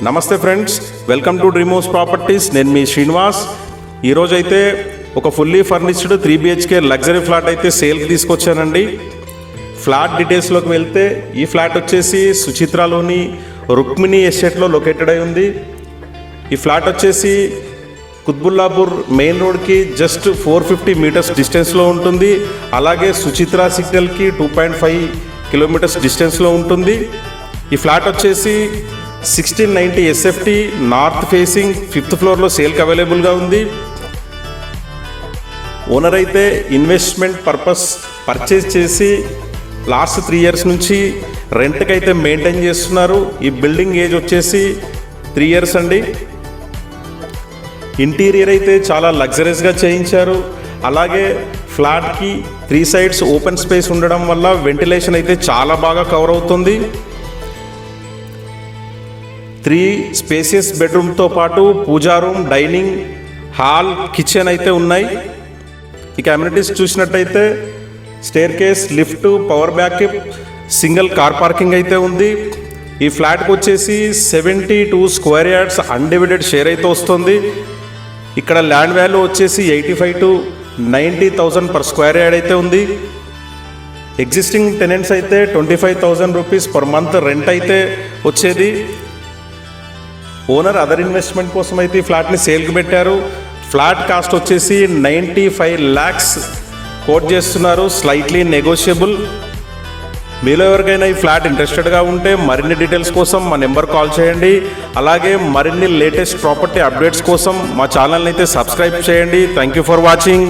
నమస్తే friends, welcome to dream house properties. నేను మీ శ్రీనివాస్. ఈరోజు అయితే ఒక fully furnished 3 BHK luxury flat అయితే సేల్కి తీసుకొచ్చానండి. ఫ్లాట్ డీటెయిల్స్లోకి వెళ్తే ఈ ఫ్లాట్ వచ్చేసి సుచిత్రాలోని రుక్మిణి ఎస్టేట్లో లొకేటెడ్ అయి ఉంది. ఈ ఫ్లాట్ వచ్చేసి కుత్బుల్లాపూర్ మెయిన్ రోడ్కి జస్ట్ 450 మీటర్స్ డిస్టెన్స్లో ఉంటుంది. అలాగే సుచిత్రా సిగ్నల్కి 2.5 కిలోమీటర్స్ డిస్టెన్స్లో ఉంటుంది. ఈ ఫ్లాట్ వచ్చేసి 1690 SFT నార్త్ ఫేసింగ్ 5th ఫ్లోర్లో సేల్కి అవైలబుల్గా ఉంది. ఓనర్ అయితే ఇన్వెస్ట్మెంట్ పర్పస్ పర్చేస్ చేసి లాస్ట్ 3 years నుంచి రెంట్కి అయితే మెయింటైన్ చేస్తున్నారు. ఈ బిల్డింగ్ ఏజ్ వచ్చేసి 3 years అండి. ఇంటీరియర్ అయితే చాలా లగ్జరీస్గా చేయించారు. అలాగే ఫ్లాట్కి 3 sides ఓపెన్ స్పేస్ ఉండడం వల్ల వెంటిలేషన్ అయితే చాలా బాగా కవర్ అవుతుంది. 3 స్పేసియస్ బెడ్రూమ్తో పాటు puja room, dining hall, kitchen అయితే ఉన్నాయి. ఇక అమ్యూనిటీస్ చూసినట్టయితే staircase, lift, power backup, single car parking అయితే ఉంది. ఈ ఫ్లాట్కి వచ్చేసి 72 స్క్వేర్ యార్డ్స్ అన్డివైడెడ్ షేర్ అయితే వస్తుంది. ఇక్కడ ల్యాండ్ వాల్యూ వచ్చేసి 85 to 90,000 పర్ స్క్వేర్ యార్డ్ అయితే ఉంది. ఎగ్జిస్టింగ్ టెనెంట్స్ అయితే 25,000 రూపీస్ పర్ మంత్ రెంట్ అయితే వచ్చేది. ఓనర్ అదర్ ఇన్వెస్ట్మెంట్ కోసం అయితే ఈ ఫ్లాట్ని సేల్కి పెట్టారు. ఫ్లాట్ కాస్ట్ వచ్చేసి 95 lakhs కోట్ చేస్తున్నారు, స్లైట్లీ నెగోషియబుల్. మీలో ఎవరికైనా ఈ ఫ్లాట్ ఇంట్రెస్టెడ్గా ఉంటే మరిన్ని డీటెయిల్స్ కోసం మా నెంబర్ కాల్ చేయండి. అలాగే మరిన్ని లేటెస్ట్ ప్రాపర్టీ అప్డేట్స్ కోసం మా ఛానల్ని అయితే సబ్స్క్రైబ్ చేయండి. Thank you for watching.